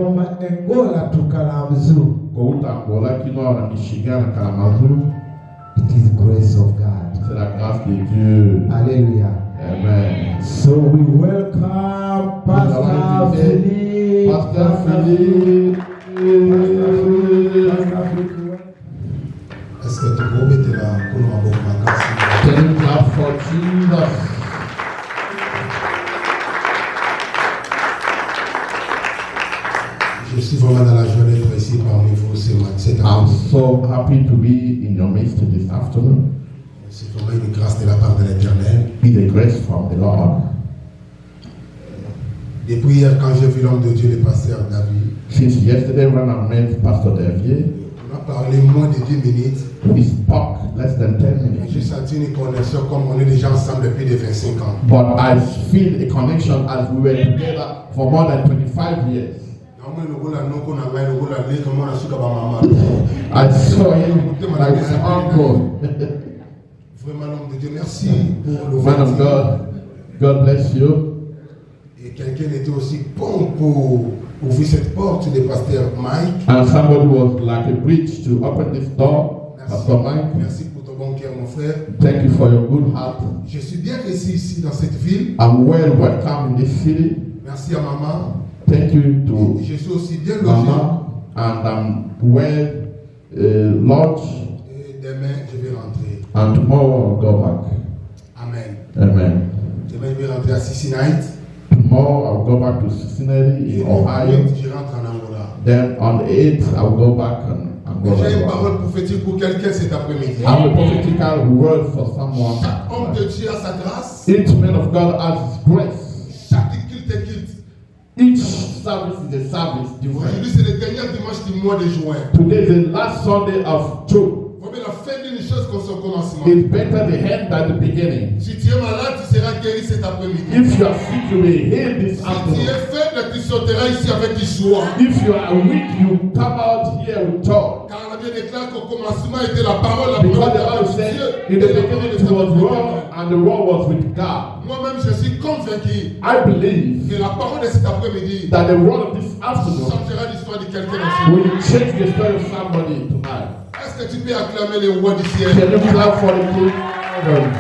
from Angola to Kalamazoo. It is grace of God. C'est la grâce de Dieu. Hallelujah. Amen. So we welcome Pastor Philippe. Pastor Philippe. Est-ce que tu peux mettre la couronne en bas? Can you clap for Jesus? Je suis vraiment dans la journée d'être ici parmi vous cet I'm après-midi. so happy to be in your midst this afternoon. C'est vraiment une grâce de la part de l'Éternel. It's a grace from the Lord. Depuis hier, quand j'ai vu l'homme de Dieu, le pasteur David, Since yesterday when I met Pastor Davier, on a parlé moins de 10 minutes. we spoke less than 10 J'ai minutes. senti une connexion comme on est déjà ensemble depuis des 25 ans. But I feel a connection as we were together for more than 25 years. I saw him like his uncle. Vraiment l'homme de Dieu, merci pour Man of l'ouverture. God, God bless you. Et quelqu'un était aussi bon pour ouvrir cette porte, le pasteur Mike. And somebody was like a bridge to open this door. Merci. Pastor Mike, Merci pour ton bon cœur, mon frère. thank you for your good heart. Je suis bien reçu ici dans cette ville. I'm well welcome in this city. Merci à maman. Thank you to Je suis aussi bien logé. Mama, and I'm well lodged. Et demain, je vais rentrer. And tomorrow I'll go back. Amen. Amen. Demain, je vais rentrer à Cincinnati. Tomorrow I'll go back to Cincinnati Et in le Ohio. 8, je rentre en Angola. Then on the 8th I'll go back and J'ai une go parole back. prophétique pour quelqu'un cet après-midi. I have a prophetical word for someone. Chaque homme de Dieu a sa grâce. Each man of God has his grace. Chaque culte est culte. Each service is a service different. Aujourd'hui, c'est le dernier dimanche du mois de juin. Today is the last Sunday of June. Vaut mieux la fin d'une chose qu'au son commencement. It's better the end than the beginning. Si tu es malade, tu seras guéri cet après-midi. If you are sick, you will heal this Si tu afternoon. es faible, tu sortiras ici avec du joie. If you are weak, you come out here with joy. Car la Bible déclare qu'au commencement était la parole, la Because the parole Bible de said, Dieu. in the beginning it was wrong, and the wrong was with God. Moi-même, je suis convaincu I believe que la parole de cet après-midi that the word of this afternoon changera l'histoire de quelqu'un dans will change the story of somebody tonight. Est-ce que tu peux acclamer les rois du ciel? Can you clap for the King of heaven?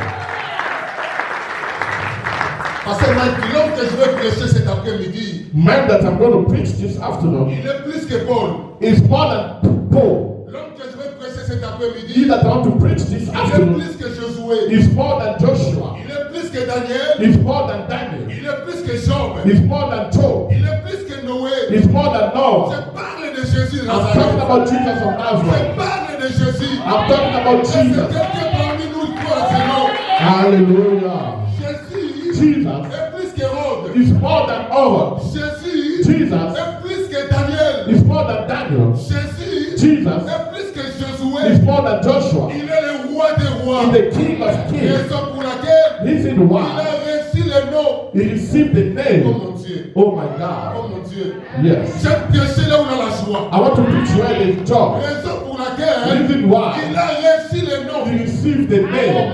Parce que l'homme que je vais prêcher cet après-midi, Man that I'm going to preach this afternoon il est plus que Paul. is more than Paul. L'homme que je vais prêcher cet He après-midi, that I want to preach this il est afternoon plus que Josué. is more than Joshua. Il est plus que Daniel. Is more than Daniel. Il est plus que Job. Is more than Job. Il est plus que Noé. Is more than Noah. Je parle de Jésus de I'm talking Nazareth. about Jesus of Nazareth. Je parle de Jésus. I'm talking about Est-ce que Jesus. quelqu'un parmi nous croit à ce nom? Hallelujah. Jésus Jesus est plus que Rhodes. is more than others. Jésus Jesus est plus que Daniel. is more than Daniel. Jésus Jesus est plus que is Josué. more than Joshua. Il est le roi des rois. He's the King of kings. Raison pour laquelle He's in il why a reçu le nom. he received the Oh name. mon Dieu. Oh my Oh God. mon Dieu. Yes. J'aime prêcher là où on a la joie. I want to preach where there's joy. Raison pour laquelle Reason why il a reçu le nom. he received the name.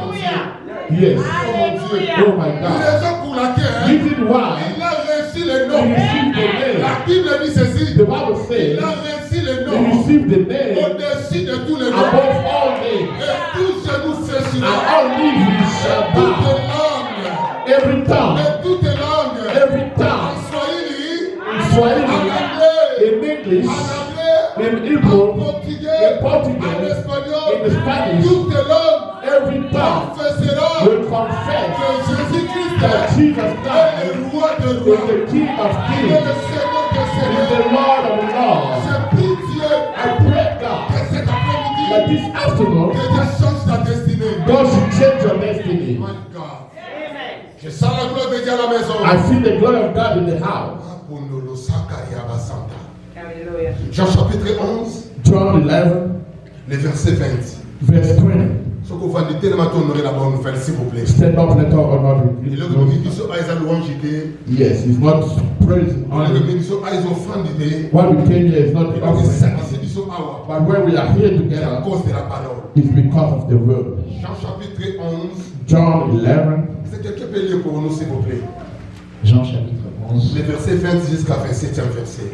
Yes. Oh my God. Raison pour laquelle Reason why il a reçu le he nom. received the La name. Bible dit ceci. The Bible Il says a reçu le he nom received the name au-dessus de tous les noms. above all names. Et tout genou And fléchira. all knees shall Toutes bow. les langues. Every tongue. Et toutes les langues. Every En tongue. Swahili, In en Swahili, anglais, in English, en anglais, in en Hebrew, portugais, in en Portuguese, espagnol, in Spanish, toutes les langues every tongue confesseront will confess que Jésus-Christ that Jesus est Christ le roi de is rois. the King of Il est kings, le Seigneur des is seigneurs. the Lord of lords. Je prie Dieu I pray God que cet après-midi, that this afternoon que Dieu change ta destinée. God should change your destiny. My God. Je sens la gloire de Dieu à la maison. I feel the glory of God in the house. Hallelujah. Jean chapitre 11, John 11, le verset 20. verse 20. Ce que vous allez tellement honorer la bonne nouvelle, s'il vous plaît. Stand up, let us honor Et the là, vous dites que Aïs a louange idée. Yes, it's not praise Et là, only. vous dites que Aïs offrande idée. Why we came here is not Et the là, vous offering. dites que Awa. But when we are here C'est à together, cause de la parole. it's because of the word. Jean chapitre 11. John 11, C'est quelqu'un peut lire pour nous, s'il vous plaît. Jean chapitre 11, Le verset 20 jusqu'à 27e verset.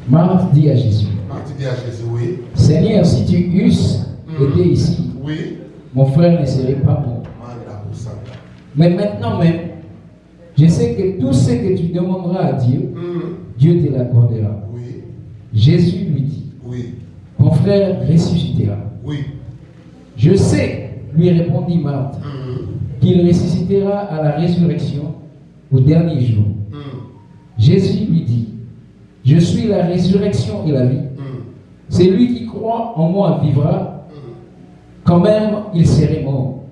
Marthe dit à Jésus, Marthe dit à Jésus, oui. Seigneur, si tu eusses été ici, Oui. mon frère ne serait pas mort. Manda pour ça. Mais maintenant même, je sais que tout ce que tu demanderas à Dieu, Dieu te l'accordera. Oui. Jésus lui dit, Oui. ton frère ressuscitera. Oui. Je sais, lui répondit Marthe, qu'il ressuscitera à la résurrection au dernier jour. Jésus lui dit, je suis la résurrection et la vie. Celui qui croit en moi vivra, quand même il serait mort.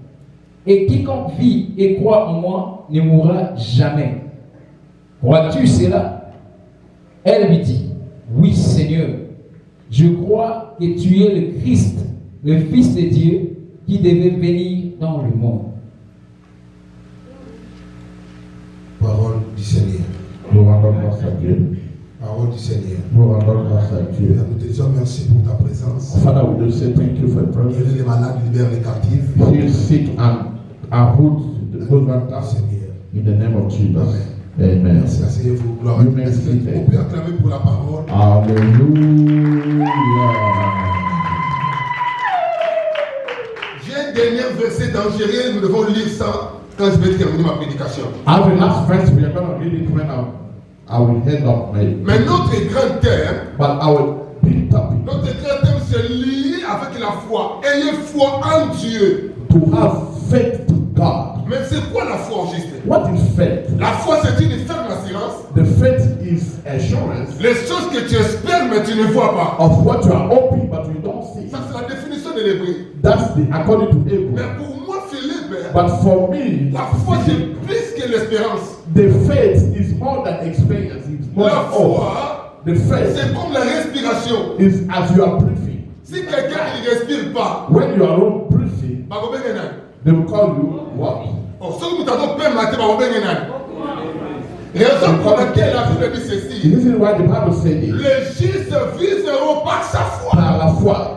Et quiconque vit et croit en moi ne mourra jamais. Crois-tu cela? Elle lui dit, oui Seigneur, je crois que tu es le Christ, le Fils de Dieu, qui devait venir dans le monde. Parole du Seigneur. Nous rendons grâce à Dieu. Parole du Seigneur. Nous rendons grâce à Dieu. Nous te disons merci pour ta présence. Father, we do say thank you for your presence. Guéris les malades, libère les captifs. Heal sick and uproot the those that are sick. Seigneur. In the name of Jesus. Amen. Amen. Merci, asseyez-vous. Gloire à You Dieu. may Est-ce sit there. qu'on peut acclamer pour la parole? Hallelujah. J'ai un dernier verset d'Angérien, nous devons lire ça quand je vais terminer ma prédication. I have a last verse. We are going to read it when I will end up my. Mais notre grand thème, But our big topic notre grand thème, c'est lié avec la foi. Ayez foi en Dieu. to have faith to God. Mais c'est quoi la foi au juste? What is faith? La foi, c'est une ferme assurance. The faith is assurance Les choses que tu espères, mais tu ne vois pas. of what you are hoping but you don't see. Ça, c'est la définition de l'hébreu. That's the according to Mais Abraham. pour moi, Philippe, But for me, la foi, c'est plus que l'espérance. the faith is more than experience. It's more La than hope. foi, The faith c'est comme la respiration. is as you are breathing. Si quelqu'un ne respire pas, When you are not breathing, bah, vous venez là. they will call you what? Oh, ce que vous t'avez peur matin, bah, vous venez là. Raison pour laquelle la Bible dit ceci. This is why the Bible said it. Les justes viseront par sa foi. Par la foi.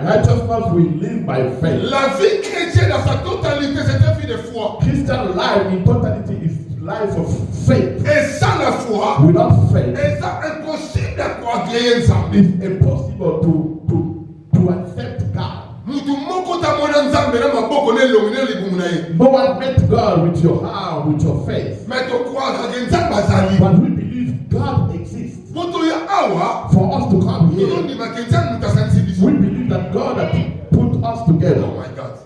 Righteousness we live by faith. La vie chrétienne dans sa totalité, c'est une vie de foi. Christian life in totality is life of faith. Et sans la foi, Without faith, et ça impossible d'agréer Nzambe. it's impossible to accept God. Mutu moko tamona Nzambe na maboko ne longi ne libumu na ye. No one met God with your heart, with your faith. Mais to croire que Nzambe azali. But we believe God exists. Poto ya awa, For us to come tozo here, ndima ke Nzambe mutasanisi biso. we believe that God has put us together. Oh my God.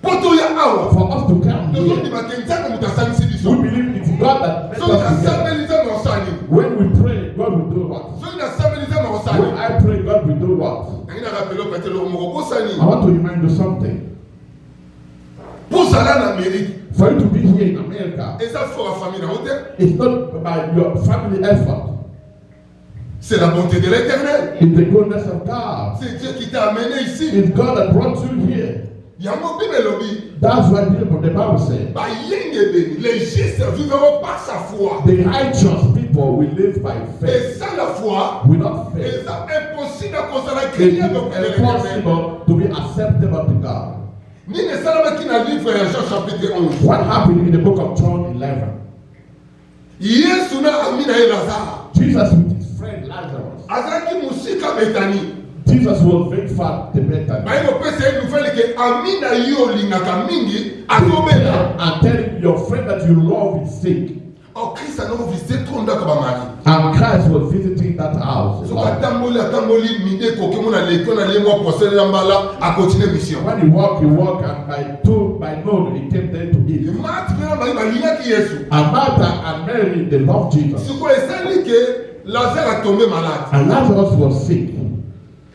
Poto ya awa, For us to come tozo here, ndima ke Nzambe mutasanisi biso. we believe it's God that made So us together. Nzambe Nzambe osani. When we pray, God will do what? So Nzambe Nzambe When osani. I pray, God will do what? Nangina rappelo peut-être le moko osani. I want to remind you something. Pour zala na Amérique, For you to be here in America, et ça faut la famille na hote, it's not by your family effort. c'est la bonté de l'Éternel. It's the goodness of God. C'est Dieu qui t'a amené ici. It's God that brought you here. Yango Bible lobi. That's why the Bible says, Ba yenge béni, les justes vivront par sa foi. the righteous people will live by Et faith. sans la foi, Without faith, c'est impossible à considérer it qu'il y is a donc l'Éternel. impossible to be acceptable to God. Ni ne salama qui n'a livre Jean chapitre 11. What happened in the book of John 11? Yesu na amina e Lazare. Jesus with his friend Lazarus. Azaki musika betani. Jesus was very far to Bethany. Ba yo pesa une nouvelle que amina yo lingaka mingi atobela. And telling your friend that you love is sick. O Christ a non visité tonda ka ba mari. And Christ was visiting that house. So atamboli mide ko ke mona le kona le mo posele mbala a continuer mission. When he walked, and by noon he came there to eat. Marthe mena ba linya ki Yesu. And Martha and Mary, they loved Jesus. Siko esali que Lazare a tombé malade. And Lazarus was sick.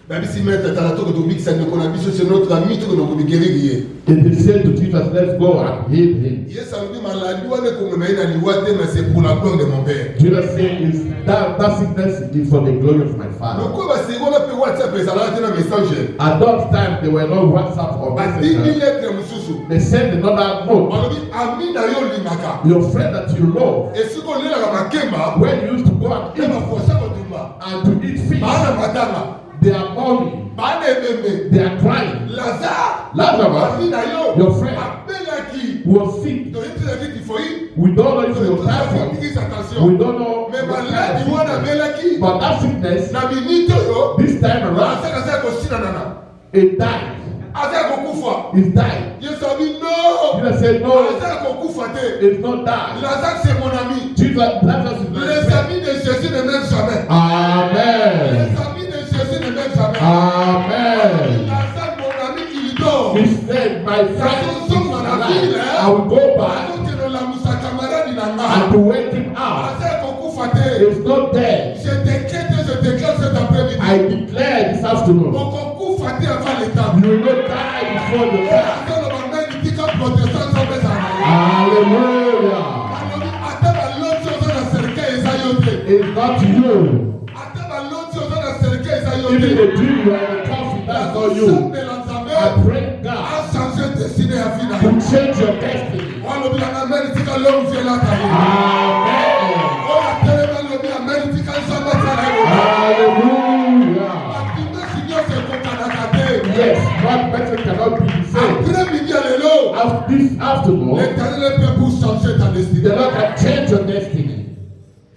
Babi si mettre dans la tour de Bixen de Konabiso c'est notre ami to no ko guérir. And they said to Jesus, let's go and heal him. Yesu a dit malade wana ko me na liwate mais c'est pour la gloire de mon père. Jesus said, that sickness is for the glory of my Father. Donc ba se on peut WhatsApp et ça là dans message. At that time, there were no WhatsApp or Ba 10 000 Messenger. lettres mususu. They sent another note. On dit ami na yo lingaka. Your friend that you love, Et si ko lela ka makemba, when you used to go and e ba eat forcer ko tumba. and to eat fish, Ba na matanga. they are mourning, Ba na bebe. they are crying. Lazare. Lazarus, Ami na yo. your friend, Appelaki. was sick. Donc il te dit qu'il faut y. We don't know if he was Faut typhoid. attention. We don't know. Mais malade, il y a amelaki. But that sickness, Na minute yo. this time around, Asa kosina nana. it died. Asa kokufa. It died. Yesu abi no. Jesus said, no, Asa kokufa te. it's not died. Lazare c'est mon ami. Jesus, Lazarus is my Les friend. amis de Jésus ne m'aiment jamais. Amen. Les amis de Jésus ne m'aiment jamais. Amen. Lazare mon ami il dort. He said, my friend is alive. I will go back Alors que la musa camarade nanga. and to wake him out. Lazare kokufa te. He's not dead. Je déclare cet après-midi. I declare this afternoon, Kokufa te avant l'état. you will not die before the time. Ata lo ba meni tika protestant so pesa na. Hallelujah. Ata ba loti ozo na serikali eza yo te. It's not you. Ata ba loti ozo na serikali eza yo Even te. the dream you are in the coffee, that's not you. I pray God A changé destiné ya vie na to yo. change your destiny. Walobi na meni tika lo mfie la ta yo. Amen. Oya telema lobi na meni tika nzamba ta la yo. Hallelujah. Akime sinyo se kokana te. Yes, one person cannot be the same. Après midi lelo. After this afternoon, L'Éternel peut pour changer ta the destinée. Lord can change your destiny.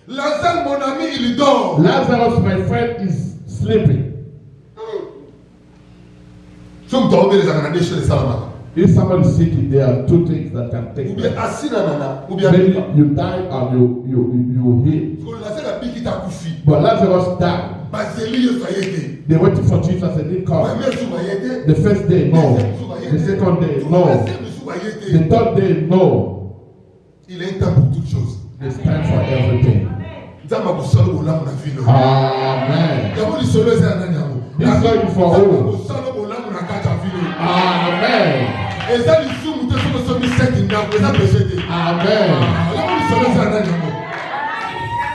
Lazare mon ami il dort. Lazarus, my friend, is sleeping. Somme dormir les années chez les Salamaka. If somebody is sick, there are two things that can Ou take bien place. assis na nana. Ou bien Maybe you die or you heal. Parce que Lazare a piqué ta koufi. But Lazarus died. Baseli yo soyete. They waited for Jesus and they come. Premier jour soyete. The first day, no. The second day, no. The third day, no. Il est un temps pour toutes choses. There's time for everything. Zamba busalo olam na vilo. Amen. Yabo li solo eza na nyamo. This is going for Zamba who? busalo olam na kata vilo. Amen. Eza li sumu te soko so mi seti na eza péché te. Amen. Yabo li solo eza na nyamo.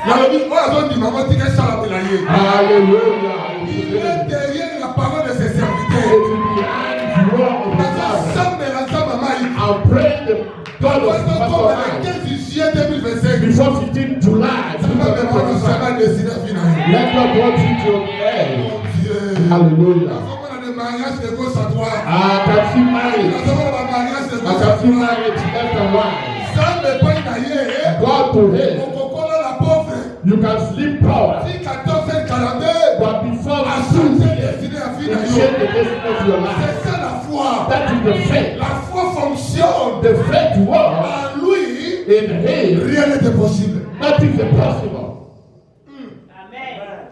Yalobi oya zo di mama tika sala pe la ye. Hallelujah. Il est derrière la parole de ses serviteurs. It will be hands wrong of the Lord. Zamba la zamba mai. I'll pray the God of Comme Pastor le Ryan 15 juillet 2025. before 15 July Zamba me mano 2025. sama destiné fina ye. Let God watch it your head. Mon Dieu. Hallelujah. Nazomona des mariages de gauche à droite. I can see marriage. Nazomona ba mariage de I gauche à can see droite. marriage left and right. Zamba epai na ye. God to him. Okokola la pauvre. You can sleep power. Ti 14h42. But before A you changé sleep, destiné à you fina change yo. the destiny of your life. C'est ça la foi. That is the faith. La foi fonctionne. The faith works En lui, in him. rien n'est possible. Nothing is impossible.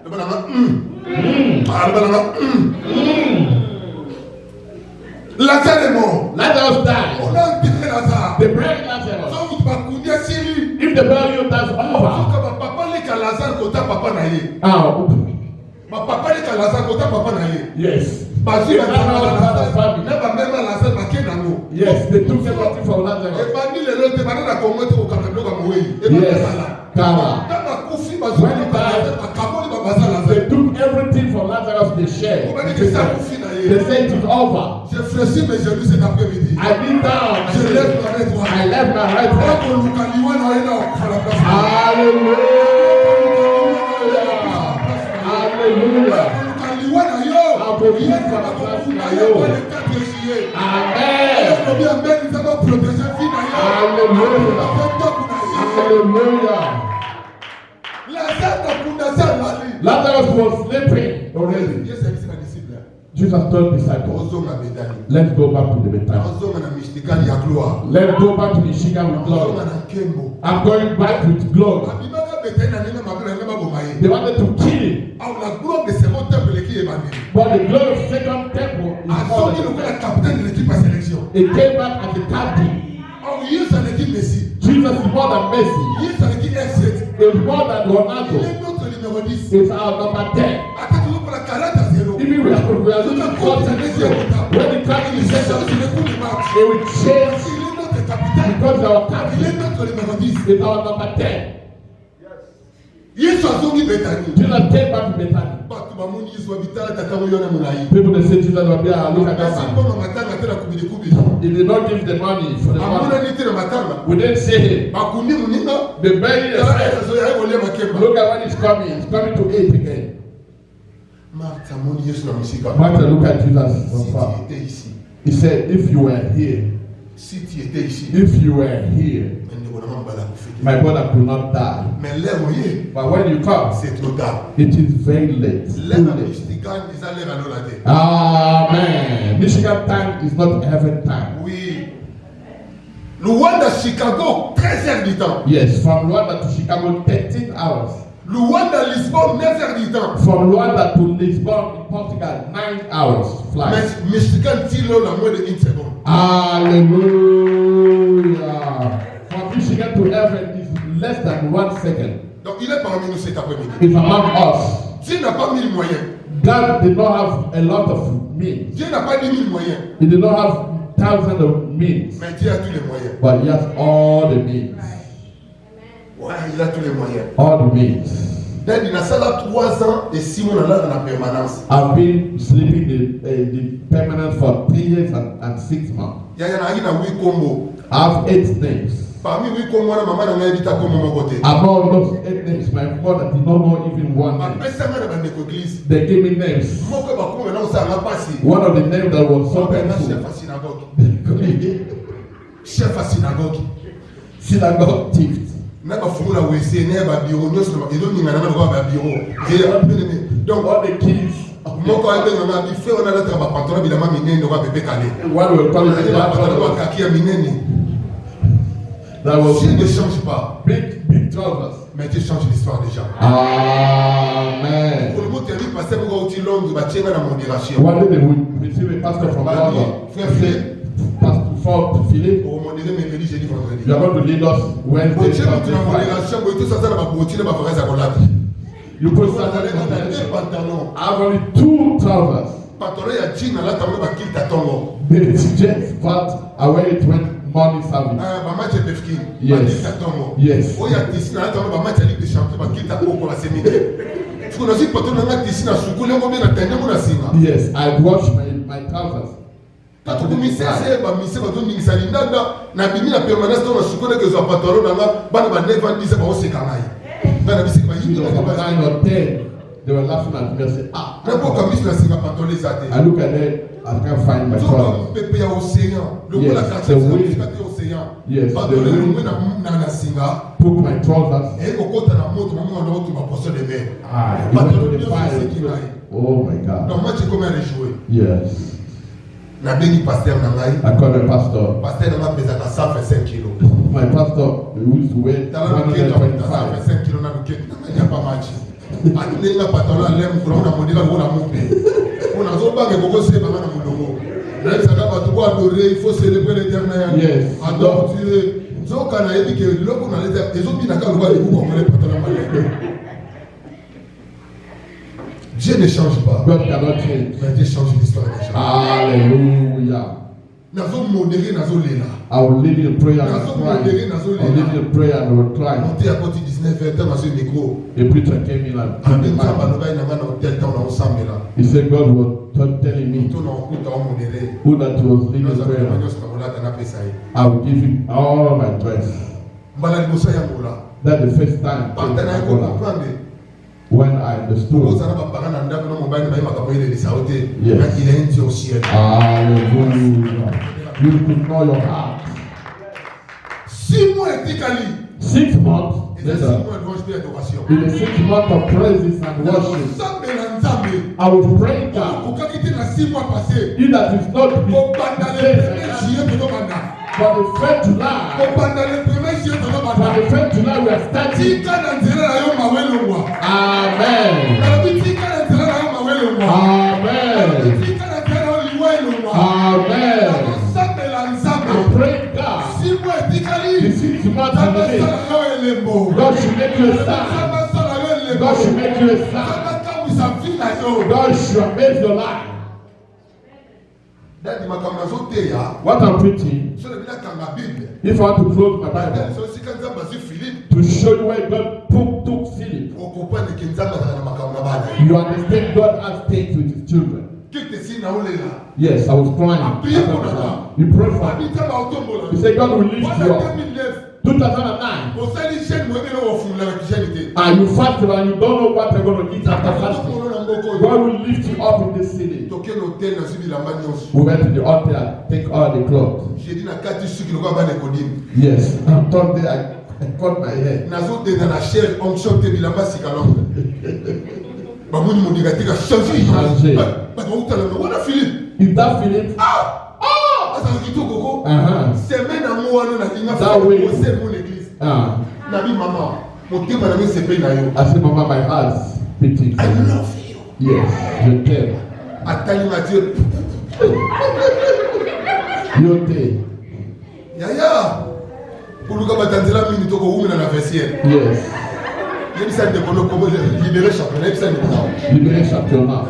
Le bonhomme, Ah, le bonhomme, Lazare est mort. Lazarus died. On a enterré Lazare. They buried Lazarus. Donc, tu vas courir sur lui. If the burial does over, Comme papa n'est qu'à Lazare kota papa na ye. Ma papa n'est qu'à Lazare kota papa na ye. yes, Basi Yes, ba Lazarus had a family. Neba même Lazare ba ke nango. yes, they took everything from E Lazarus. ba ni lelo te ba na Kongo te ko kana bloka moyi. E ba Yes, sala. Kara. Tama kufi ba zo When he ba died, ba kamoli ba baza Lazare. They took everything from Lazarus. They shared. On va dire que ça kufi na They ye. said it is over. Je fléchis mes genoux cet après-midi. I kneel down. I Je lève said, ma main droite. I left my right Pas hand. pour le caliwan na ye na okufa la place. Hallelujah. Hallelujah. Kaliwa na yo. Amen. Ye kaba kofu na yo. Kwa le 4 juillet. Amen. Ye kobi amen nzaba protéger fi na yo. Hallelujah. Afekto kuna ye. Hallelujah. Lazare na kuna sa lali. Lazarus was sleeping already. Ye service na disciple. Jesus told disciples, Ozonga medani. let's go back to the Bethany. Ozonga na mystikali ya gloire. Let's go back to the Shiga with Ozonga glory. na nkembo. I'm going back with glory. Abimaka betani na nena mabela nena boma ye. They wanted to kill him, Aw la gloire de second temple qui est bandé. but the glory of second temple is more Azongi than le the capitaine de l'équipe à sélection. It came back as a captain. Aw Yesu à l'équipe Messi. Jesus is more than Messi. Yesu à l'équipe R7. He's more than Il Ronaldo. est notre numéro 10. He's our number 10. Attends toujours pour la 40-0. Even we are losing 40-0. When the captain Il is s'est second, changé le coup du match. they will change Il est notre capitaine. because our Il captain est notre numéro 10. is our number 10. Yesu azongi betani. Jesus came back to Bethany. Bato bamoni Yesu babitala tata moyo na mulai. People they say Jesus will be a look at that Kasi man. mpono matanga tena kubili kubili. He did not give the money for the Amuna money. ni tena matanga. We didn't see him. Bakundi muninga. They buried the Yala friend. Yesu ya wole makemba. Look at when he's coming. He's coming to eat again. Martha moni Yesu na mshika. Martha look at Jesus Si from tu far. étais ici. He said, if you were here, Si tu étais ici. if you were here, Ndeko na mambala. my brother could not die. Mais l'air mouillé, But when you come, c'est trop tard. it is very late. L'air Too à late. Michigan, ils allaient à l'eau la tête. Amen. Michigan time is not heaven time. Oui. Luanda, Chicago, 13 heures du temps. Yes, from Luanda to Chicago, 13 hours. Luanda, Lisbonne, 9 heures du temps. From Luanda to Lisbon in Portugal, 9 hours flight. Mais Michigan, Tilo, la moins de 1 seconde. Hallelujah. From Michigan to heaven is less than 1 second. Donc il est parmi nous cet après-midi. It's among us. Dieu n'a pas mis le moyen. God did not have a lot of means. Dieu n'a pas dit 1000 moyens. He did not have thousands of means. Mais Dieu a tous les moyens. But he has all the means. Ouais, il a tous les moyens. All the means. Donc il a ça là 3 ans et 6 mois là dans la permanence. I've been sleeping the permanent for 3 years and 6 months. Il y a un 8 combos. I have 8 names. Parmi 8 combos, la maman n'a pas dit à comment mon côté. Among those 8 names, my mother did not know even one Ma name. personne n'a pas d'église. They gave me names. Mon que ma commune là on s'en a passé. One of the names that was so Chef painful. à synagogue. Chef à synagogue. Synagogue thief. N'a pas fou la WC, n'a pas bureau, nous sommes ils ont mis dans le bureau. Donc All the keys. mon quand il on a fait on a le travail pantalon évidemment miné ne va pas calé. One will call it On a the dit pantalon bathroom. kaki a miné. That was Dieu ne change pas, big trousers. mais Dieu change l'histoire déjà. Amen. Pour le mot terminé passer pour au Tilong va tirer la modération. One day they will receive a pastor from London. Frère Philippe, Pastor Philip, pour modérer mercredi, jeudi, vendredi. you are going to lead us Wednesday, Pour tirer Thursday, la Friday. modération, pour tout ça, ça va botter, va faire ça comme là. You put On a something deux on pantalons. I have only 2 trousers. Pantalon ya jean là, t'as même pas qu'il t'attend. It's just but I wear it when morning service. Ah, bah match de ski. Yes. Yes. Oh ya tissu là, t'as même pas match de Ligue des Champions, bah qu'il t'attend pour la semaine. Tu connais aussi pantalon là, tissu là, sous couleur combien la tête, on a singa. Yes, I wash my trousers. Quand tu commences à faire, bah mise, bah tu mixes à l'inda, na bimi la permanence, on a sous couleur que ça pantalon là, bah na 9 ans 10 bah on s'est canaille. Bah na bisi bah You il know, from 9 or 10, they were laughing at me. I said, ah. n'importe comment la singa pantalon les athées. I look at them, I can't find my Tout trousers. comme pépé à océan. Le mot la quartier, c'est océan. Yes, Pantalon the le wind. mot na singa. Took my trousers. Et au côté de la moto, maman on a autre ma poisson de mer. I went to the fire. Oh my God. Donc moi tu comment aller jouer. Yes. Na béni pasteur na ngai. I called my pastor. Pasteur na pesa na 125 kilos. My pastor used to weigh Dans la roquette, na 125. 125 kilos na roquette. Na ngai pas match. Atene na pantalon à l'air pour na modika pour na mope. On a zo bange koko se banga na mulongo. Là ça va pas tout adorer, il faut célébrer l'éternel. Yes. Adore Dieu. Zoka na yebi ke loko na leta ezobi na ka lwa le ko ngole pantalon malé. Dieu ne change pas. God cannot change. Mais Dieu change l'histoire déjà. Hallelujah. Nazo modéré, nazo lela. I will lead you in prayer and Nazo cry. modéré, nazo I will lead you lela. in prayer and will cry. Monté à côté 19h, t'as sur le micro. The preacher came in and En told même the temps, man. baloba ina ngana hotel temps na ensemble là. He said God was telling me Tout na okuta o modéré. who that was leading Nous avons prayer. témoigné sur la na pesa yi. I will give him all my dress. Mbala liboso ya ngola. That's the first time Pantana in ko Angola comprendre. when I understood. Ozana ba parana na ndako na mobile na makambo ile lisaote. Yes. Na il est au ciel. Hallelujah. You could know your heart. 6 mois etikali. 6 months Et ça 6 later, mois de louange et adoration. in the 6 months of praises and worship, Nzambe na nzambe. I was praying God. Okaki te na 6 mois passé. He that is not be Obanda le saved premier juillet de Obanda. for the 1st July. Obanda le premier juillet de For Obanda. the 1st July, we are starting. Tika na nzela na yo mawelongwa. Amen. Nalobi tika na nzela na yo mawelongwa. Amen. Nalobi tika na nzela na yo liwelongwa. Amen. Nakosambela nzambe. I pray God. 6 mois etikali. The 6 months of Nzambe the day, asala yo elembo. God should make you a Nzambe sign. asala yo elembo. God should make you a Nzambe sign. akabwisa vi na yo. God should amaze your life. Dadi makambo nazoteya. What I'm preaching, So lebila kanga Bible. if I want to close my Dadi Bible, so sika nzambe asi Philippe. to show you where God took Philip, Okopane ke nzambe azala na makambo na bana. you understand God has things with his children. Kite si na olela. Yes, I was crying. You pray for me. Abita ba otombola. You say God will lift Wana you up. 2009. 2009, Osali chaîne mwebe na wafungula na Christianité. and you fasted and you don't know what you're going to eat after fasting. Otombola na mboko. God will lift you up in this city. Toke l'hôtel na sibi lamba nyonso. We went to the altar and take all the clothes. J'ai dit na kati suki lokwa ba Nicodim. Yes, on Thursday I cut my hair. nazodenda na chair onction te bilamba sika longa bamoni modika tika change bakautalanga wana Philippe Is that Philip? azala kitoko ko semaine yango wana nalinga ose mon église nabi mama motema na misepe na yo I said, Mama, my heart's beating. I love you Yes, je t'aime. atali na Dieu You t'aime. yaya koluka batanzela mini toko umina na vestiaire Yes. yebisa ndekono komo libéré championnat yebisa ndekono Libéré championnat.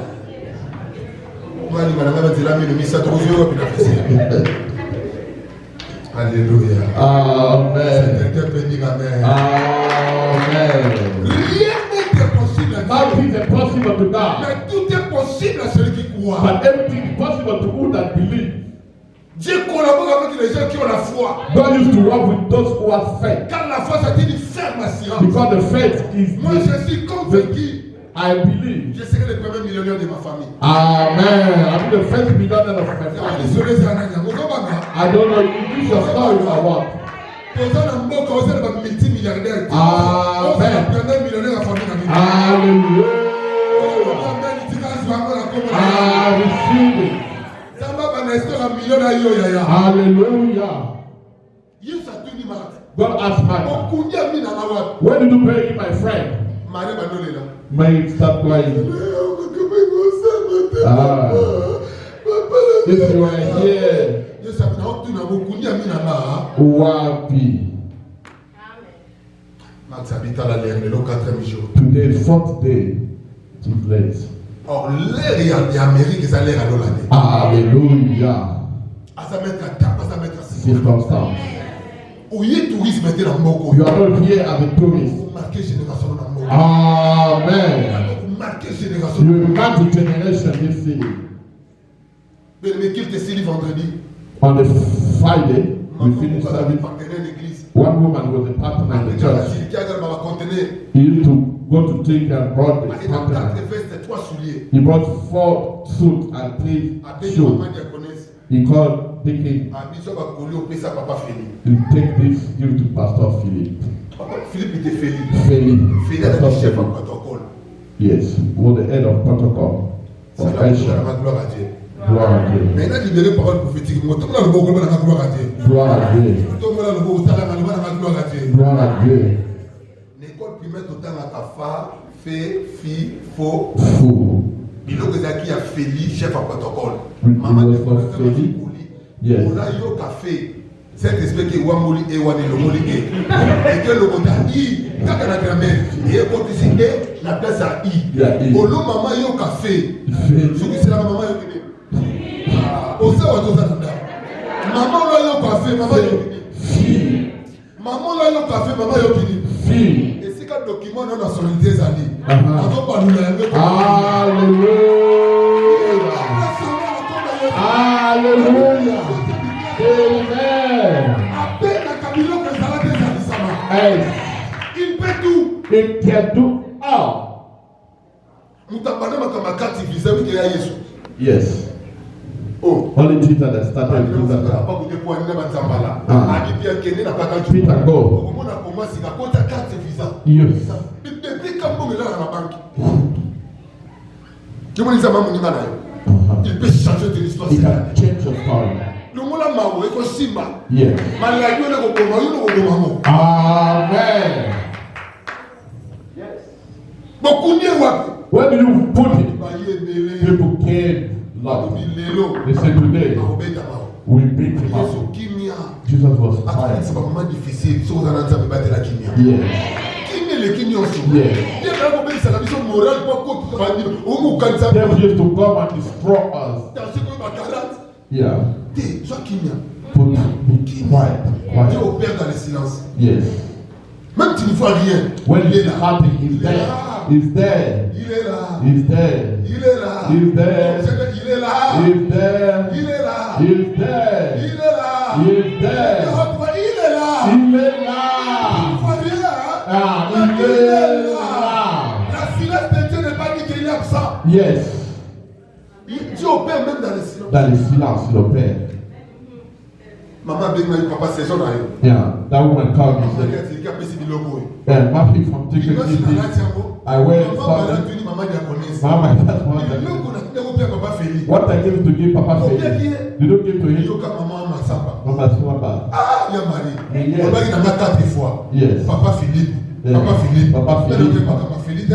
mani malanga banzela mini misato kozwi wapi na vestiaire alléluia Amen. quelqu'un peut dire amen Amen. rien n'est possible à Dieu Nothing is impossible to God. mais tout est possible à celui qui croit But everything is possible to who that believe. Dieu collabore avec les gens qui ont la foi. God used to work with those who have faith. Car la foi, c'est une ferme assurance. Because the faith is. Moi, je suis convaincu. I believe. Je serai le premier millionnaire de ma famille. Amen. I'm the first millionaire of my family. Désolé, Zanania. I don't know if this is your story or what. Multimilliardaire. Amen. Millionnaire à famille. Hallelujah. I receive it. Hallelujah. God asked Martha, where did you bury my friend? Mary start crying. If you are here, wapi? Today is 4th day. It's late. Or l'air et Amérique, ça l'air à l'année. Alléluia. Circonstance. You are not here as a tourist. Amen. You will mark the generation this city. On the Friday, we finished service. One woman was a partner in the church. He used to go to drink and brought the partner. He brought 4 suits and 3 shoes. He called thinking, he take this, give to Pastor Philip. Philip. Chef of protocol. Yes, was the head of protocol. C'est la gloire à Dieu. Gloire à Dieu. Mais il a libéré parole prophétique. Moi, tout le monde a la gloire à Dieu. Gloire à Dieu. Tout le monde a la gloire à Dieu. Gloire à Dieu. L'école primaire total à Kafa, fait, fi, faux. Fou. Il y a qui a Félix, chef à protocole. Maman de Félix. Yes. On a eu au café. Cet esprit qui est Wamoli et Wanelomoli et que le monde a I, quand on a grammaire, et quand tu sais la place à I. Au long maman y au café. Ce qui c'est la maman y au au sein de maman là y au café, maman y au maman là y au café, maman y au fille. Et c'est qu'un document non nationalité zali. Attends pas nous là. Alléluia. Amen. Hey. Il peut tout. It can do all. Yes. Oh. Only Peter that started to do that. Peter go. Yes. Il peut changer de l'histoire. He can change your story. Yes. Amen. Where do you put it? People came. Lord. They said today we beat him up. Jesus was tired. Yes. Devil used to come and destroy us. Yeah. Put be quiet. Dieu opère dans le silence. Yes. Même tu ne vois rien. When it is happening, he's there. He's there. Il est là. He's there. Il est là. He's there. Il est là. He's there. Il est là. He's there. Il est là. He's there. Il est là. Il est là. Ah, il est là. La silence de Dieu n'est pas dit qu'il est absent. Yes. Dieu opère même dans le silence. Dans le silence, il opère. Maman, papa, c'est son. Yeah, that woman called me and said, And Matthew from Ticket City, I went something. Mama, that's what I gave to give Papa Feli. You don't give to him. Mama Swamba. Yes. Papa Philippe. Papa Philippe. Papa Philippe. Papa Philippe.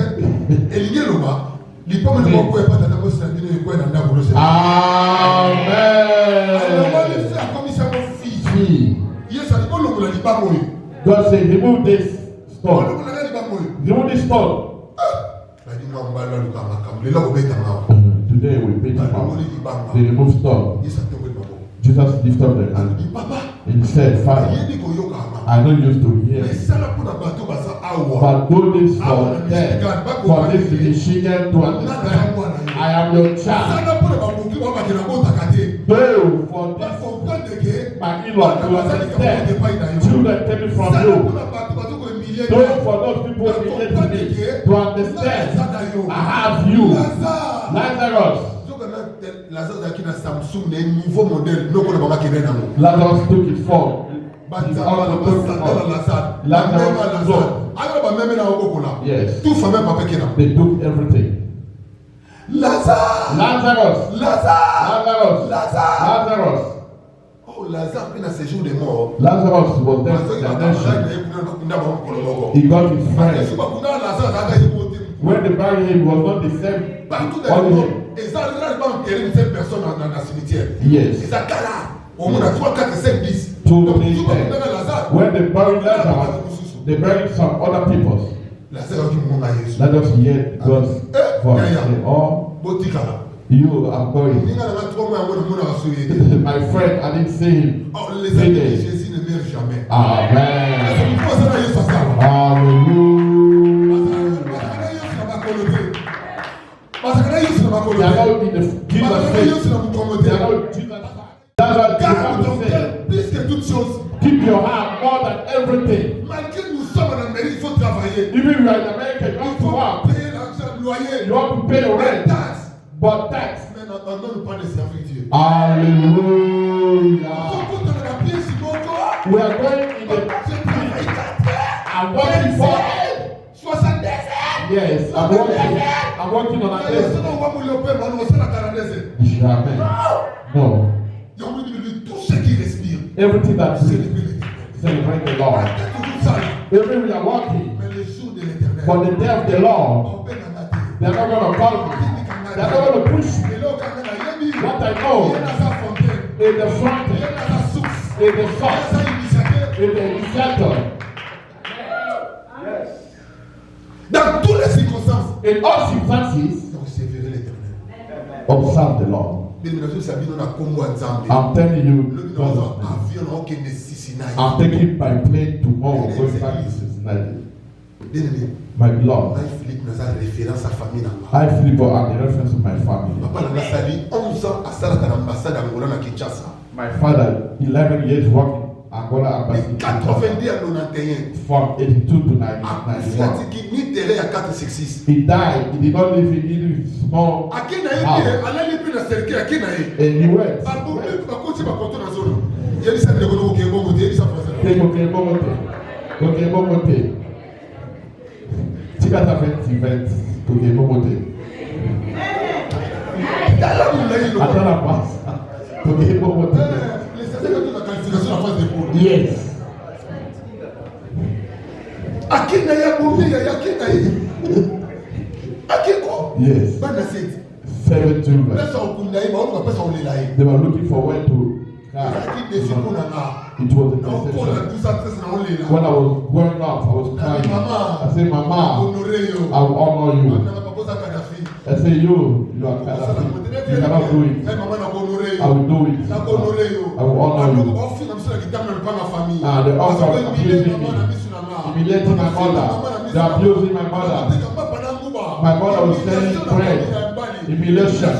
God said, remove this stone. Remove this stone. Today we beat him up. They remove stone. Jesus lifted up the hand. He said, Father, I don't used to hear. But do this for them. For this Michigan to understand. I am your child. Do for this my in-law to understand. Children taken from you. Do for those people related to me to understand. I have you. Lazarus. Lazarus took his fall. Yes. They took everything. Lazarus. Oh, Lazarus was there. He got his friends. When the buried him was not the same. Yes. When they buried Lazarus, they buried some other people. Lazarus heard God's voice. You are going. My friend, I didn't see him. Amen. Hallelujah. They are not in the Jesus face. They are not Jesus. That's what keep your heart more than everything. Even if you are in America, you have to work. You have to pay your rent. But tax. Hallelujah. We are going in the I'm working for it. Yes, I'm working on a desk. Jamais. No. Everything that breathes, celebrate the Lord. Every we are working for the day of the Lord. They are not going to call me. They are not going to push me. What I know is the front, is the source, is the initiator. Dans toutes les circonstances, in all circumstances, observe the Lord. I'm telling you, I'm taking my plane tomorrow going back to Cincinnati. My beloved, I Philip are the reference of my family. My father, 11 years working Angola ambassador from 82 to 91. He died. He did not live in a small house. And he went. Yes. Yes. 7 children. They were looking for where to it was a conversation. When I was growing up, I was crying. I said, Mama, I will honor you. I said, you are Gaddafi. You cannot do it. I will do it. I will honor you. They also are abusing me. Humiliating my mother. They are abusing my mother. My mother was selling bread. Humiliation.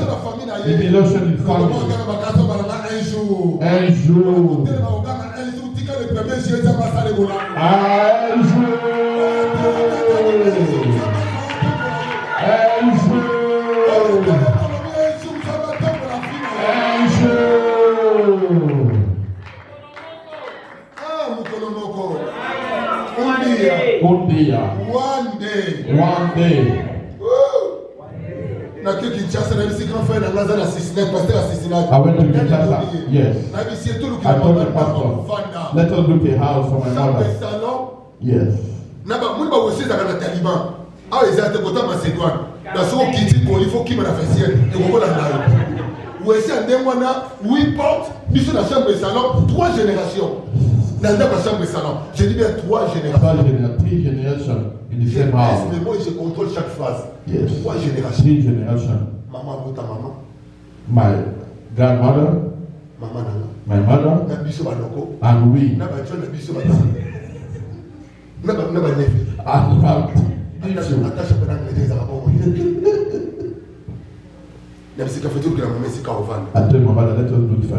Humiliation in family. Un jour. day. Na que Kinshasa na bisi grand frère na ngaza assassinat pasteur assassinat. I went to Kinshasa. Yes. Na bisi tout le I told the pastor, let us look a house for my mother. Yes. Na ba mun ba aussi za kana Taliban. Ah ils étaient kota Macédoine. Na so kiti ko il faut qui m'a fait ciel et ko la na. Ou essayer ndemwana 8 portes, biso na chambre de salon 3 générations. Dans la chambre de salon, je dis bien 3 générations. 3 generations in the same house. Mais moi, je contrôle chaque phrase. Yes. 3 générations. 3 generations. Maman, votre maman. My grandmother, Maman, nana. my mother, Na biso baloko. and we. Na ba tcho na biso baloko. Na ba nefi. Attache pendant que les gens ont même si café tout que la maman c'est Kaovan. I told my mother, let us look for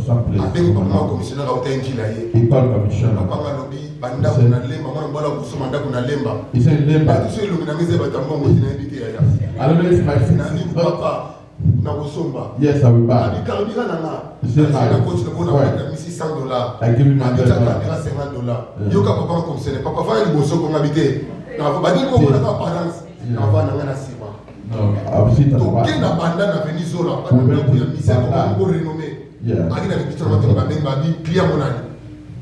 some place. Avec maman commissionnaire à hôtel Njilaye. He called commissioner. Papa lobby banda kuna lemba maman mbala kusoma nda kuna lemba. He said, Ba Lemba. tuso illuminamize batambo ngoti na ibiki ya. I don't know if my Na ni feet. papa na kusomba. Yes, I will buy. Abi carburant na nga. C'est Na my coach na bona friend. kwa $600. I give him Na $100. bita carburant $50. Yoka papa commissionnaire. Papa fa liboso ko ngabite. Na ba diko ko na parents. Na va na nga na sima. No, I'll sit at the Donc, back. na banda na veni zola, pas na banda ya misère, on va renommer. Yeah. Agi na bicho na matenga benga bi client monani.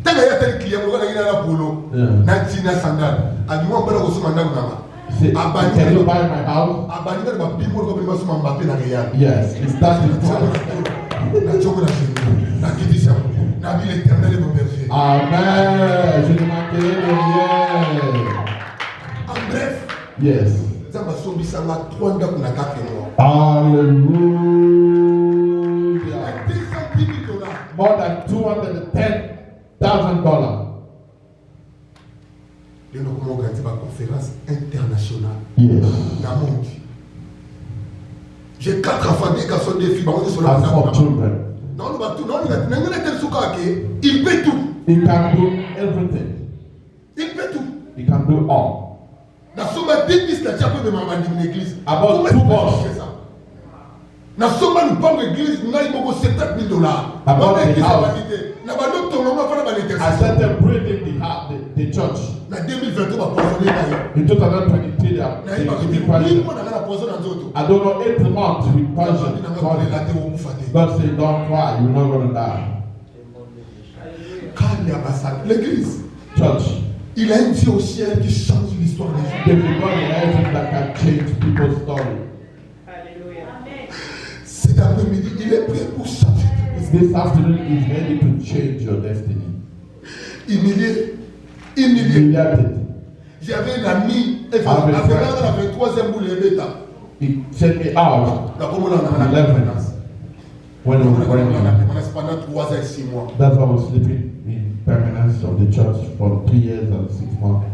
Tanga ya tel client mo na ina na polo. Yeah. Na tina sandal. Agi mo bana ko suma ndangu na ma. Say, Abani can you buy my house? abani na ba bi mo ko ba suma Mbappé na Real. Yes, it's that is Na choko na chérie. Na kiti sa. Na bi l'éternel est mon berger. Amen. Je demande rien. En bref, Yes. Zamba sombi sanga 3 ndaku na 4 mois. Hallelujah. $250. More than $210,000. Leno ko organiser ba conférence internationale. Yes. Na monde. J'ai 4 enfants, des garçons, des filles, on est sur I la have 4 children. non, il peut tout. He can do everything. Il peut tout. He can do all. Na soma 10 bis na tiapo de maman d'une église. About 2 months. Na soma nous pas l'église, ngai boko $70,000. About the house. Na ba docteur on va faire ba I l'intercession. set them building the church. Na 2023 ba poisonner na. In 2023, Na they iba give ni me poison. mo na na poison na nzoto. I don't know, 8 months with poison. God said, don't cry, you're not going to die. L'église, Church, il a un Dieu au ciel qui change l'histoire des gens. there's a God in heaven that can change people's story. Cet après-midi, il est prêt pour changer. This afternoon is ready to change your destiny. Humilié. Humiliated. J'avais un ami, et Ah, mais après frère. on a fait 3e boule et bêta. He sent me out La commune en a 11 when we were praying. on a pendant 3 ans et 6 mois. That's why I was sleeping in permanence of the church for 3 years and 6 months.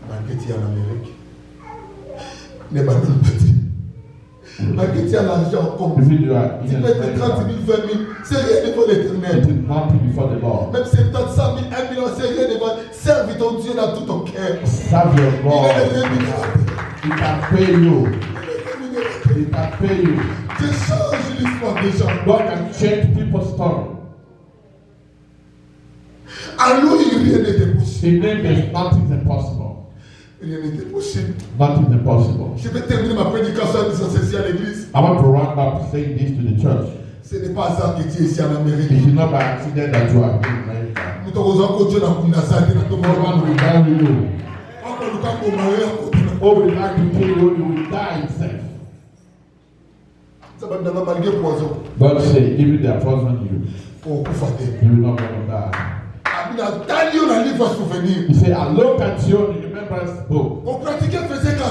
Marketing en Amérique. Les ballons petits. Marketing en argent comme. If you are Tu in peux être 30 000, 20 000, c'est rien devant it l'éternel. is nothing before the Lord. Même 70, 100 000, 1 million, c'est rien devant. Serve ton Dieu dans tout ton cœur. Serve your Il est le God. rémunéré. He can pay you. Il est le rémunéré. He can pay you. Je change l'histoire des gens. God can change people's story. À lui, rien n'était possible. In him, there's nothing impossible. Rien n'était possible. Nothing impossible. Je vais terminer ma prédication en disant ceci à l'église. I want to round up saying this to the church. Ce n'est pas hasard que tu es ici en It Amérique. is not by accident that you are here in America. Nous t'avons encore Dieu dans le Nazareth, dans ton No one monde. will die with you. Encore le cas pour marier à côté. Or will like to kill you, you will die himself. Ça va me donner malgré poison. God said, even they are poison you, Pour couper. you will not going to die. Abina Daniel a livre à souvenir. He said, I look at you in the remembrance book. On pratiquait faisait 4.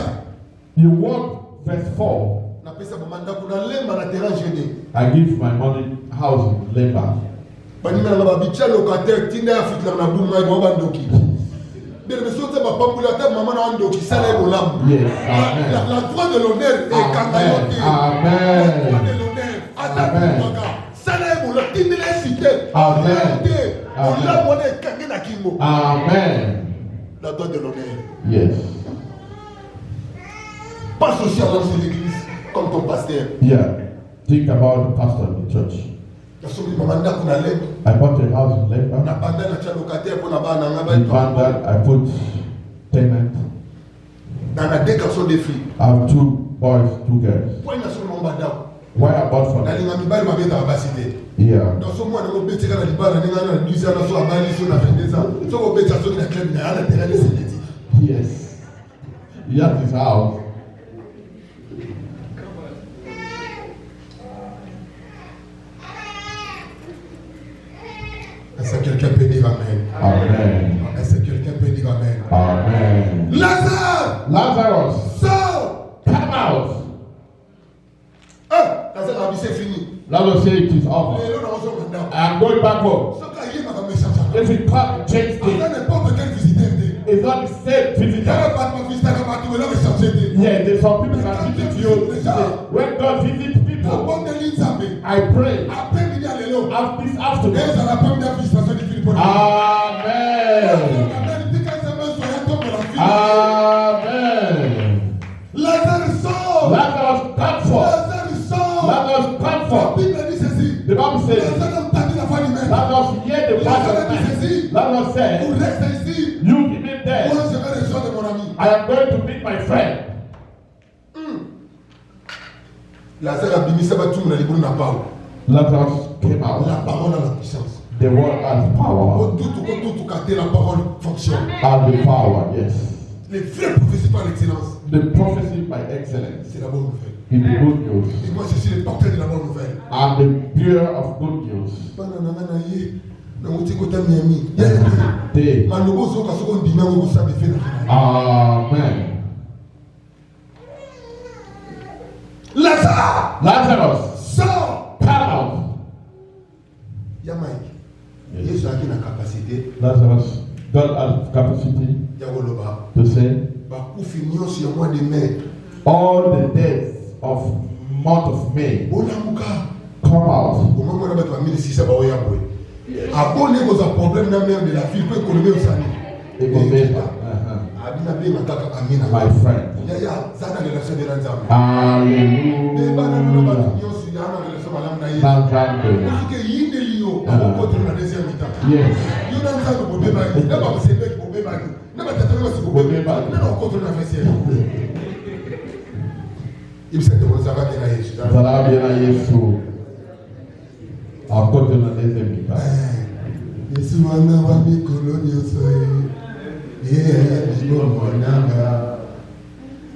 You walk verse 4. Na pesa mamanda kuna lemba na terrain gêné. I give my money house in labor. Bani na ba bicha locataire tinda ya fitla na buma ya ba ndoki. Bele besoin ba pambula ta maman na ndoki sala e bolam. Yes, amen. La droit de l'honneur est kangayote. Amen. La droit de l'honneur. Amen. Attends, sala e bolam tindele cité. Amen. On l'a monnaie kangé na kingo. Amen. La droit de l'honneur. Yes. Pas social dans l'église comme ton pasteur. Yeah. Think about the pastor of the church. Na sobi mamanda kuna lemba. I bought a house in Na labor. banda na cha locataire pour na ba na ngaba. In Bandar, I put Dans la deux garçons des filles. I have 2 boys, 2 girls. Pourquoi ils sont en bas d'âme? Why about for Dans them? les mamibales, ma bête à la cité. Yeah. Dans ce mois, on a bêté dans les balles, on a 12 ans, on a bâti sur la fin des ans. So, on bêté sur la clé, on a terrain de sécurité. Yes. He has his house. Est-ce que quelqu'un peut dire Amen? Amen. Est-ce que quelqu'un peut dire Amen? Amen. Lazare! Lazarus, Sors! come out. Lazare, la vie c'est fini. Lazarus said it is over. Mais là, on a reçu maintenant. I am going back home. Ce qu'il y a, ma méchant. If he come, change Après, things. n'importe quel visiteur. It's not the same Il y a visitor. pas de visiteur qui va tout là, mais changer. Yeah, there's some people that visit you. When God visits La people, bonne de l'Inzambe. I pray Après, il y a les lots. after this Et afternoon. ça n'a pas de visitation du Philippe. Amen. Amen. Lazare sort. Lazarus, come forth. Lazare sort. Lazarus, come La forth. Bible dit ceci. The Bible says, Lazare a entendu la voix du maître. Lazarus, hear the voice of man. Lazarus Vous said, restez ici. you remain there. Moi, je vais rejoindre mon ami. I am going to meet my friend. Lazare a bimi ça va tout le monde n'a pas. Lazarus came La out. parole a la puissance. The word has power. Tout quand la parole fonctionne. Has the power, yes. Les vraies prophéties par l'excellence, The prophecy by excellence c'est la bonne nouvelle. is the good news. Et moi, je suis le porteur de la bonne nouvelle. And the bearer of good news. Banana ye, na uti kota miami. Ya They. malobo zo ka soko ndima wo sa be fe na. Amen. Lazare, Lazarus, sors. come out. Ya Mike. Yesu a na capacité Lazarus, God has capacity ya woloba. to say, Ba kufi nyonso ya mois de mai. all the days of month of May Olamuka. come out. Au moment où on a 1600 ba oya boy. Abonné vos problèmes na mère de la ville peut économiser aussi. It will be, Abina be mataka amina. my friend. Ya ya zana relation de ranzam. De bana no ba Hallelujah. nyonso ya na relation malam na ye. Now, grande. Parce que yinde liyo ko to na deuxième mi-temps. Yes. Yo na nza ko beba. Na ba se be ko beba. Na ba tata ba se ko beba. Na ko to na fesier. Il s'est demandé ça va bien à Yesu. Sarà bien à Yesu. A côté de la deuxième mi-temps. Yesu wana wa mikolo nyonso ye. Ye bibo monanga.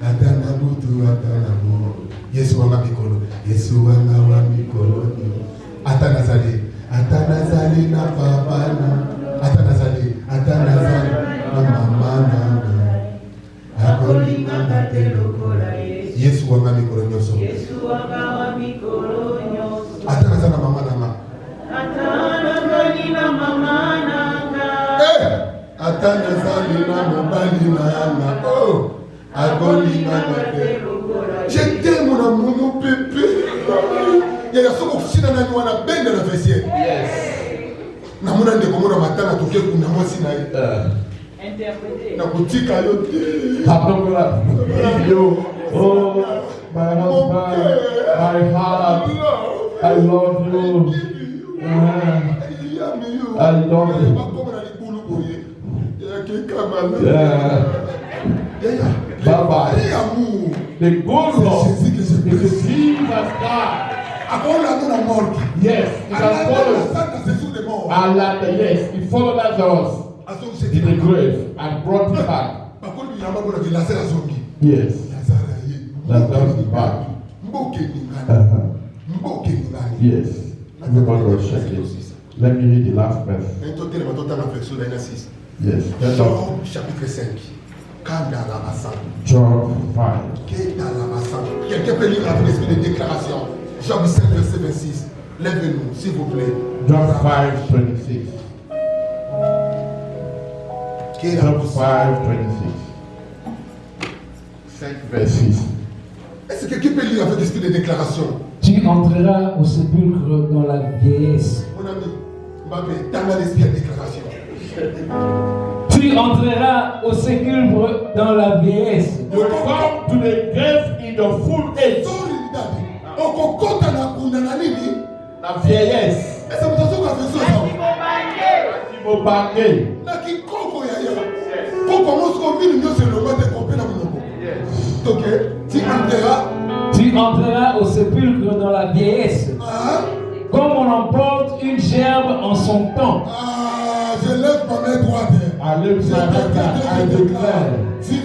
Atana butu atana mo. Yesu wana mikolo. Yesu wana wa mikolo nyonso. Atana zali na babana. Atana zali na mamana. Akolinga na telokola Yesu wana mikolo nyonso. Yesu wakawa mikolo nyonso. Atana zali na mamana ma. Atana zali na mama nanga. Atana zali na mobali nanga. Oh, akolinga na telokola. Je t'aime mon amour, mon bébé. Il y a soko kusina na wana bende na vestiaire. Yes. Na mona ndeko mona matana toke kuna mwasi na ye. Interprété. Na kutika yote. I'm not gonna leave you. Oh, my husband, my heart. I love you. I love you. Yeah. Bye bye. The good Lord is Jesus Christ. Yes, it has followed. And yes, he followed Lazarus in the grave and brought him back. Yes, Lazarus is back. Yes, everybody was checking. Let me read the last verse. Yes, Jean chapitre 5. John 5. Quelqu'un peut lire avec l'esprit de déclaration. Jean 5, verset 26. Lèvez-nous, s'il vous plaît. John 5, 26. John 5, 26. 5 verse 6. Est-ce que quelqu'un peut lire avec l'esprit de déclaration? Tu entreras au sépulcre dans la vieillesse. Mon ami, Mbappé, dans l'esprit de déclaration. Tu entreras au sépulcre dans la vieillesse. You come to the grave in the full age. La vieillesse. Est-ce que vous avez fait ça? Timobangé. Na kikoko ya ya. Koko mosko mini nyo se loma te kopena munoko. Ok. Tu entreras au sépulcre dans la vieillesse. Comme on emporte une gerbe en son temps. Je lève ma main droite. I lift my right hand. I declare. Si